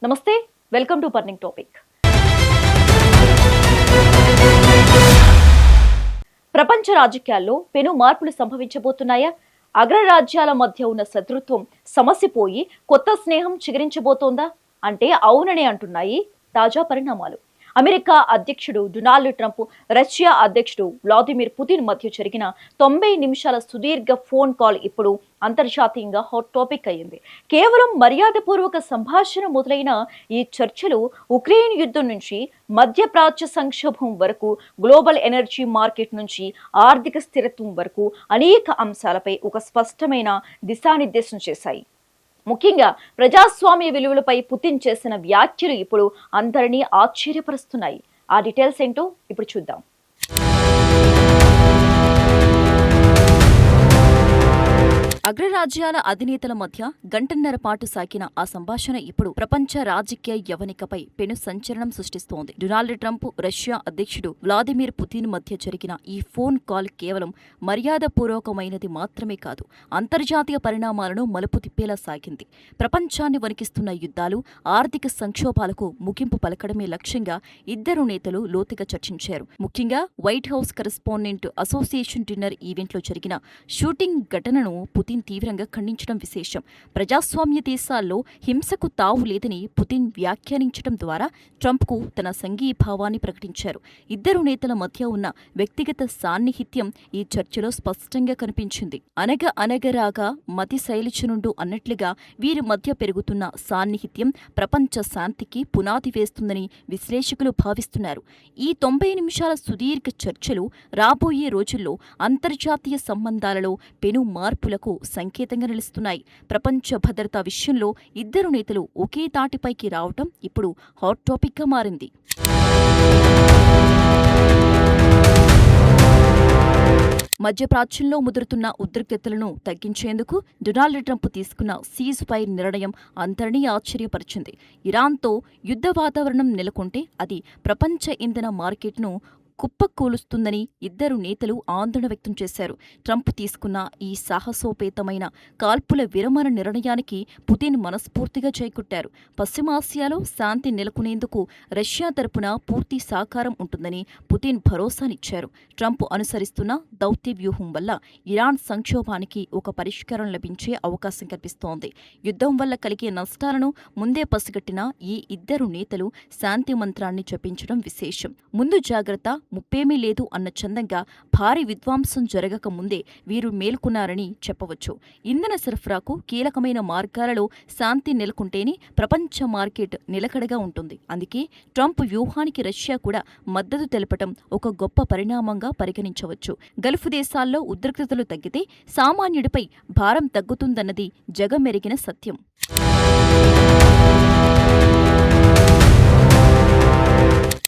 నమస్తే, welcome to burning topic. ప్రపంచ రాజకీయాల్లో పెను మార్పులు సంభవించబోతున్నాయా? అగ్రరాజ్యాల మధ్య ఉన్న శత్రుత్వం సమసిపోయి కొత్త స్నేహం చిగురించబోతోందా అంటే అవుననే అంటున్నాయి తాజా పరిణామాలు. అమెరికా అధ్యక్షుడు డొనాల్డ్ ట్రంప్, రష్యా అధ్యక్షుడు వ్లాదిమిర్ పుతిన్ మధ్య జరిగిన 90 నిమిషాల సుదీర్ఘ ఫోన్ కాల్ ఇప్పుడు అంతర్జాతీయంగా హాట్ టాపిక్ అయ్యింది. కేవలం మర్యాదపూర్వక సంభాషణ మొదలైన ఈ చర్చలు ఉక్రెయిన్ యుద్ధం నుంచి మధ్యప్రాచ్య సంక్షోభం వరకు, గ్లోబల్ ఎనర్జీ మార్కెట్ నుంచి ఆర్థిక స్థిరత్వం వరకు అనేక అంశాలపై ఒక స్పష్టమైన దిశానిర్దేశం చేశాయి. ముఖ్యంగా ప్రజాస్వామ్య విలువలపై పుతిన్ చేసిన వ్యాఖ్యలు ఇప్పుడు అందరినీ ఆశ్చర్యపరుస్తున్నాయి. ఆ డీటెయిల్స్ ఏంటో ఇప్పుడు చూద్దాం. అగ్రరాజ్యాల అధినేతల మధ్య గంటన్నర పాటు సాగిన ఆ సంభాషణ ఇప్పుడు ప్రపంచ రాజకీయ యవనికపై పెను సంచలనం సృష్టిస్తోంది. డొనాల్డ్ ట్రంప్, రష్యా అధ్యక్షుడు వ్లాదిమిర్ పుతిన్ మధ్య జరిగిన ఈ ఫోన్ కాల్ కేవలం మర్యాదపూర్వకమైనది మాత్రమే కాదు, అంతర్జాతీయ పరిణామాలను మలుపు తిప్పేలా సాగింది. ప్రపంచాన్ని వణికిస్తున్న యుద్ధాలు, ఆర్థిక సంక్షోభాలకు ముగింపు పలకడమే లక్ష్యంగా ఇద్దరు నేతలు లోతుగా చర్చించారు. ముఖ్యంగా white house correspondent association dinner ఈవెంట్లో జరిగిన షూటింగ్ ఘటనను పుతిన్ తీవ్రంగా ఖండించడం విశేషం. ప్రజాస్వామ్య దేశాల్లో హింసకు తావు లేదని పుతిన్ వ్యాఖ్యానించడం ద్వారా ట్రంప్కు తన సంఘీభావాన్ని ప్రకటించారు. ఇద్దరు నేతల మధ్య ఉన్న వ్యక్తిగత సాన్నిహిత్యం ఈ చర్చలో స్పష్టంగా కనిపించింది. అనగరాగా మతి శైలిచునుండు అన్నట్లుగా వీరి మధ్య పెరుగుతున్న సాన్నిహిత్యం ప్రపంచ శాంతికి పునాది వేస్తుందని విశ్లేషకులు భావిస్తున్నారు. ఈ 90 నిమిషాల సుదీర్ఘ చర్చలు రాబోయే రోజుల్లో అంతర్జాతీయ సంబంధాలలో పెను మార్పులకు సంకేతంగా నిలుస్తున్నాయి. ప్రపంచ భద్రతా విషయంలో ఇద్దరు నేతలు ఒకే తాటిపైకి రావటం ఇప్పుడు హాట్ టాపిక్గా మారింది. మధ్యప్రాచ్యంలో ముదురుతున్న ఉద్రిక్తతలను తగ్గించేందుకు డొనాల్డ్ ట్రంప్ తీసుకున్న సీజ్ ఫైర్ నిర్ణయం అందరినీ ఆశ్చర్యపరిచింది. ఇరాన్తో యుద్ధ వాతావరణం నెలకొంటే అది ప్రపంచ ఇంధన మార్కెట్ను కుప్పకూలుస్తుందని ఇద్దరు నేతలు ఆందోళన వ్యక్తం చేశారు. ట్రంప్ తీసుకున్న ఈ సాహసోపేతమైన కాల్పుల విరమణ నిర్ణయానికి పుతిన్ మనస్ఫూర్తిగా చేకూట్టారు. పశ్చిమాసియాలో శాంతి నెలకొనేందుకు రష్యా తరపున పూర్తి సహకారం ఉంటుందని పుతిన్ భరోసానిచ్చారు. ట్రంప్ అనుసరిస్తున్న దౌత్య వ్యూహం వల్ల ఇరాన్ సంక్షోభానికి ఒక పరిష్కారం లభించే అవకాశం కనిపిస్తోంది. యుద్ధం వల్ల కలిగే నష్టాలను ముందే పసిగట్టిన ఈ ఇద్దరు నేతలు శాంతి మంత్రాన్ని జపించడం విశేషం. ముందు జాగ్రత్త, ముప్పేమీ లేదు అన్న చందంగా భారీ విధ్వంసం జరగక ముందే వీరు మేల్కొన్నారని చెప్పవచ్చు. ఇంధన సరఫరాకు కీలకమైన మార్గాలలో శాంతి నెలకొంటేనే ప్రపంచ మార్కెట్ నిలకడగా ఉంటుంది. అందుకే ట్రంప్ వ్యూహానికి రష్యా కూడా మద్దతు తెలపటం ఒక గొప్ప పరిణామంగా పరిగణించవచ్చు. గల్ఫ్ దేశాల్లో ఉద్రిక్తతలు తగ్గితే సామాన్యుడిపై భారం తగ్గుతుందన్నది జగమెరిగిన సత్యం.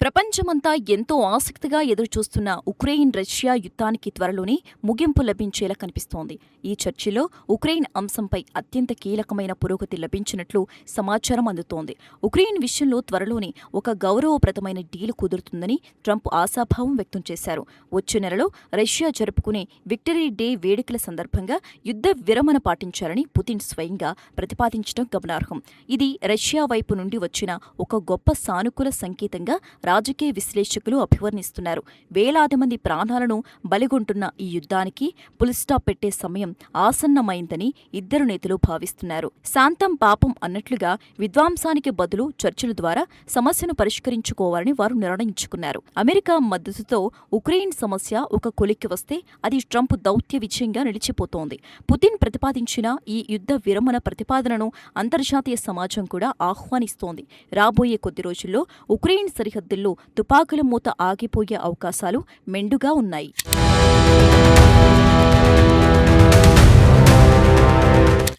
ప్రపంచమంతా ఎంతో ఆసక్తిగా ఎదురుచూస్తున్న ఉక్రెయిన్ రష్యా యుద్ధానికి త్వరలోనే ముగింపు లభించేలా కనిపిస్తోంది. ఈ చర్చలో ఉక్రెయిన్ అంశంపై అత్యంత కీలకమైన పురోగతి లభించినట్లు సమాచారం అందుతోంది. ఉక్రెయిన్ విషయంలో త్వరలోనే ఒక గౌరవప్రదమైన డీల్ కుదురుతుందని ట్రంప్ ఆశాభావం వ్యక్తం చేశారు. వచ్చే నెలలో రష్యా జరుపుకునే విక్టరీ డే వేడుకల సందర్భంగా యుద్ధ విరమణ పాటించాలని పుతిన్ స్వయంగా ప్రతిపాదించడం గమనార్హం. ఇది రష్యా వైపు నుండి వచ్చిన ఒక గొప్ప సానుకూల సంకేతంగా రాజకీయ విశ్లేషకులు అభివర్ణిస్తున్నారు. వేలాది మంది ప్రాణాలను బలిగొంటున్న ఈ యుద్ధానికి పులిస్టాప్ పెట్టే సమయం ఆసన్నమైందని ఇద్దరు నేతలు భావిస్తున్నారు. శాంతం పాపం అన్నట్లుగా విధ్వంసానికి బదులు చర్చల ద్వారా సమస్యను పరిష్కరించుకోవాలని వారు నిర్ణయించుకున్నారు. అమెరికా మద్దతుతో ఉక్రెయిన్ సమస్య ఒక కొలిక్కి వస్తే అది ట్రంప్ దౌత్య విజయంగా నిలిచిపోతోంది. పుతిన్ ప్రతిపాదించిన ఈ యుద్ధ విరమణ ప్రతిపాదనను అంతర్జాతీయ సమాజం కూడా ఆహ్వానిస్తోంది. రాబోయే కొద్ది రోజుల్లో ఉక్రెయిన్ సరిహద్దుల్లో తుపాకుల మూత ఆగిపోయే అవకాశాలు మెండుగా ఉన్నాయి.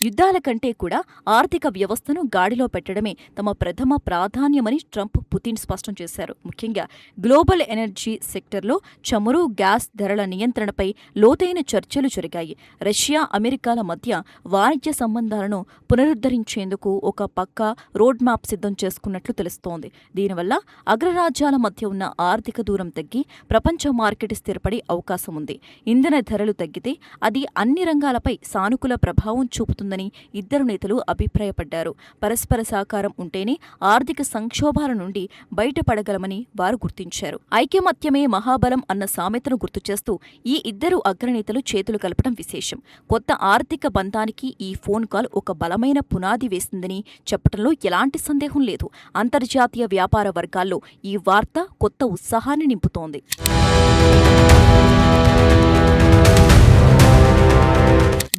యుద్ధాల కంటే కూడా ఆర్థిక వ్యవస్థను గాడిలో పెట్టడమే తమ ప్రథమ ప్రాధాన్యమని ట్రంప్, పుతిన్ స్పష్టం చేశారు. ముఖ్యంగా గ్లోబల్ ఎనర్జీ సెక్టర్లో చమురు, గ్యాస్ ధరల నియంత్రణపై లోతైన చర్చలు జరిగాయి. రష్యా, అమెరికాల మధ్య వాణిజ్య సంబంధాలను పునరుద్ధరించేందుకు ఒక పక్కా రోడ్ మ్యాప్ సిద్ధం చేసుకున్నట్లు తెలుస్తోంది. దీనివల్ల అగ్రరాజ్యాల మధ్య ఉన్న ఆర్థిక దూరం తగ్గి ప్రపంచ మార్కెట్ స్థిరపడే అవకాశం ఉంది. ఇంధన ధరలు తగ్గితే అది అన్ని రంగాలపై సానుకూల ప్రభావం చూపుతుంది వస్తుందని ఇద్దరు నేతలు అభిప్రాయపడ్డారు. పరస్పర సహకారం ఉంటేనే ఆర్థిక సంక్షోభాల నుండి బయటపడగలమని వారు గుర్తించారు. ఐకమత్యమే మహాబలం అన్న సామెతను గుర్తుచేస్తూ ఈ ఇద్దరు అగ్రనేతలు చేతులు కలపడం విశేషం. కొత్త ఆర్థిక బంధానికి ఈ ఫోన్ కాల్ ఒక బలమైన పునాది వేసిందని చెప్పడంలో ఎలాంటి సందేహం లేదు. అంతర్జాతీయ వ్యాపార వర్గాల్లో ఈ వార్త కొత్త ఉత్సాహాన్ని నింపుతోంది.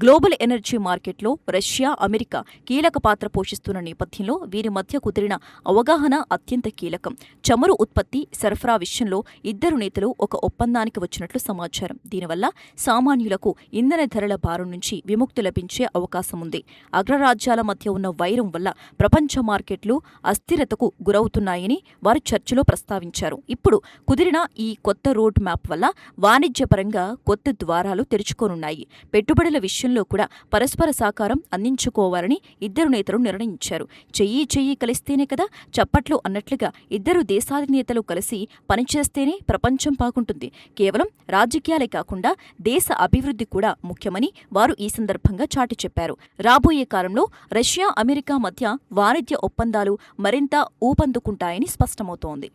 గ్లోబల్ ఎనర్జీ మార్కెట్లో రష్యా, అమెరికా కీలక పాత్ర పోషిస్తున్న నేపథ్యంలో వీరి మధ్య కుదిరిన అవగాహన అత్యంత కీలకం. చమురు ఉత్పత్తి, సరఫరా విషయంలో ఇద్దరు నేతలు ఒక ఒప్పందానికి వచ్చినట్లు సమాచారం. దీనివల్ల సామాన్యులకు ఇంధన ధరల భారం నుంచి విముక్తి లభించే అవకాశముంది. అగ్రరాజ్యాల మధ్య ఉన్న వైరం వల్ల ప్రపంచ మార్కెట్లు అస్థిరతకు గురవుతున్నాయని వారు చర్చలో ప్రస్తావించారు. ఇప్పుడు కుదిరిన ఈ కొత్త రోడ్ మ్యాప్ వల్ల వాణిజ్యపరంగా కొత్త ద్వారాలు తెరుచుకోనున్నాయి. పెట్టుబడుల విషయంలో కూడా పరస్పర సహకారం అందించుకోవాలని ఇద్దరు నేతలు నిర్ణయించారు. చెయ్యి కలిస్తేనే కదా చప్పట్లు అన్నట్లుగా ఇద్దరు దేశాధినేతలు కలిసి పనిచేస్తేనే ప్రపంచం బాగుంటుంది. కేవలం రాజకీయాలే కాకుండా దేశ అభివృద్ధి కూడా ముఖ్యమని వారు ఈ సందర్భంగా చాటి చెప్పారు. రాబోయే కాలంలో రష్యా, అమెరికా మధ్య వాణిజ్య ఒప్పందాలు మరింత ఊపందుకుంటాయని స్పష్టమవుతోంది.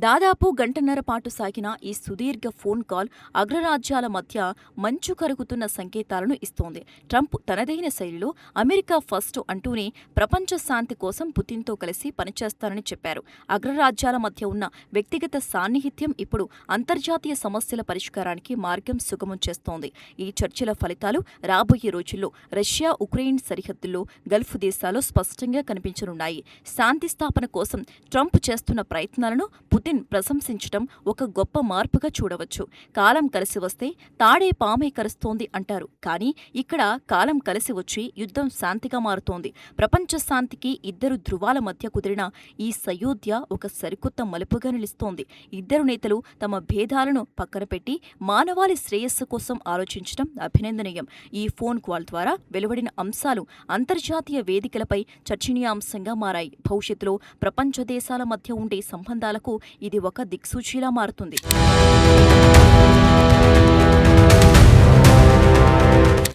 దాదాపు గంటన్నర పాటు సాగిన ఈ సుదీర్ఘ ఫోన్ కాల్ అగ్రరాజ్యాల మధ్య మంచు కరుగుతున్న సంకేతాలను ఇస్తోంది. ట్రంప్ తనదైన శైలిలో అమెరికా ఫస్ట్ అంటూనే ప్రపంచ శాంతి కోసం పుతిన్తో కలిసి పనిచేస్తారని చెప్పారు. అగ్రరాజ్యాల మధ్య ఉన్న వ్యక్తిగత సాన్నిహిత్యం ఇప్పుడు అంతర్జాతీయ సమస్యల పరిష్కారానికి మార్గం సుగమం చేస్తోంది. ఈ చర్చల ఫలితాలు రాబోయే రోజుల్లో రష్యా, ఉక్రెయిన్ సరిహద్దుల్లో, గల్ఫ్ దేశాల్లో స్పష్టంగా కనిపించనున్నాయి. శాంతి స్థాపన కోసం ట్రంప్ చేస్తున్న ప్రయత్నాలను పుతిన్ ప్రశంసించటం ఒక గొప్ప మార్పుగా చూడవచ్చు. కాలం కలిసి వస్తే తాడే పామే కరుస్తోంది అంటారు. కానీ ఇక్కడ కాలం కలిసి వచ్చి యుద్ధం శాంతిగా మారుతోంది. ప్రపంచ శాంతికి ఇద్దరు ధృవాల మధ్య కుదిరిన ఈ సయోధ్య ఒక సరికొత్త మలుపుగా నిలుస్తోంది. ఇద్దరు నేతలు తమ భేదాలను పక్కన పెట్టి మానవాళి శ్రేయస్సు కోసం ఆలోచించడం అభినందనీయం. ఈ ఫోన్ కాల్ ద్వారా వెలువడిన అంశాలు అంతర్జాతీయ వేదికలపై చర్చనీయాంశంగా మారాయి. భవిష్యత్తులో ప్రపంచ దేశాల మధ్య ఉండే సంబంధాలకు ఇది ఒక దిక్సూచిలా మారుతుంది.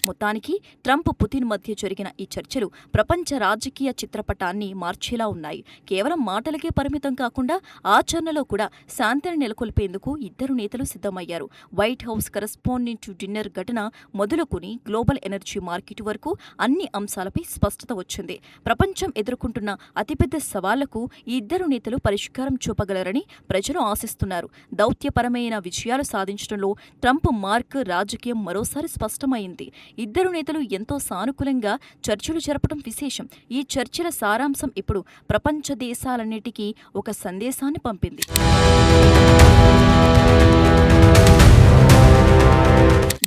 మొత్తానికి ట్రంప్, పుతిన్ మధ్య జరిగిన ఈ చర్చలు ప్రపంచ రాజకీయ చిత్రపటాన్ని మార్చేలా ఉన్నాయి. కేవలం మాటలకే పరిమితం కాకుండా ఆచరణలో కూడా శాంతిని నెలకొల్పేందుకు ఇద్దరు నేతలు సిద్ధమయ్యారు. వైట్ హౌస్ కరెస్పాండెంట్ డిన్నర్ ఘటన మొదలుకొని గ్లోబల్ ఎనర్జీ మార్కెట్ వరకు అన్ని అంశాలపై స్పష్టత వచ్చింది. ప్రపంచం ఎదుర్కొంటున్న అతిపెద్ద సవాళ్లకు ఈ ఇద్దరు నేతలు పరిష్కారం చూపగలరని ప్రజలు ఆశిస్తున్నారు. దౌత్యపరమైన విజయాలు సాధించడంలో ట్రంప్ మార్క్ రాజకీయం మరోసారి స్పష్టమైంది. ఇద్దరు నేతలు ఎంతో సానుకూలంగా చర్చలు జరపడం విశేషం. ఈ చర్చల సారాంశం ఇప్పుడు ప్రపంచ దేశాలన్నిటికీ ఒక సందేశాన్ని పంపింది.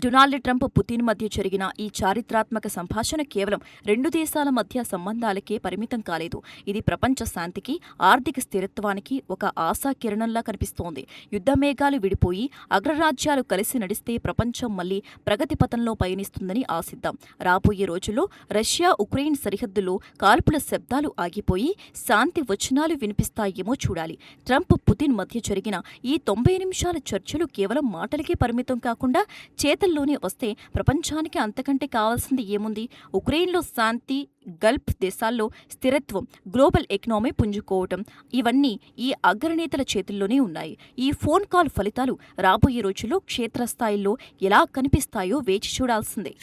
డొనాల్డ్ ట్రంప్, పుతిన్ మధ్య జరిగిన ఈ చారిత్రాత్మక సంభాషణ కేవలం రెండు దేశాల మధ్య సంబంధాలకే పరిమితం కాలేదు. ఇది ప్రపంచ శాంతికి, ఆర్థిక స్థిరత్వానికి ఒక ఆశాకిరణంలా కనిపిస్తోంది. యుద్ధ మేఘాలు విడిపోయి అగ్రరాజ్యాలు కలిసి నడిస్తే ప్రపంచం మళ్లీ ప్రగతి పథంలో పయనిస్తుందని ఆశిద్దాం. రాబోయే రోజుల్లో రష్యా, ఉక్రెయిన్ సరిహద్దుల్లో కాల్పుల శబ్దాలు ఆగిపోయి శాంతి వచనాలు వినిపిస్తాయేమో చూడాలి. ట్రంప్, పుతిన్ మధ్య జరిగిన ఈ 90 నిమిషాల చర్చలు కేవలం మాటలకే పరిమితం కాకుండా చేతల్లోనే వస్తే ప్రపంచానికి అంతకంటే కావాల్సింది ఏముంది? ఉక్రెయిన్లో శాంతి, గల్ఫ్ దేశాల్లో స్థిరత్వం, గ్లోబల్ ఎకనామీ పుంజుకోవటం ఇవన్నీ ఈ అగ్రనేతల చేతుల్లోనే ఉన్నాయి. ఈ ఫోన్ కాల్ ఫలితాలు రాబోయే రోజుల్లో క్షేత్రస్థాయిలో ఎలా కనిపిస్తాయో వేచి చూడాల్సిందే.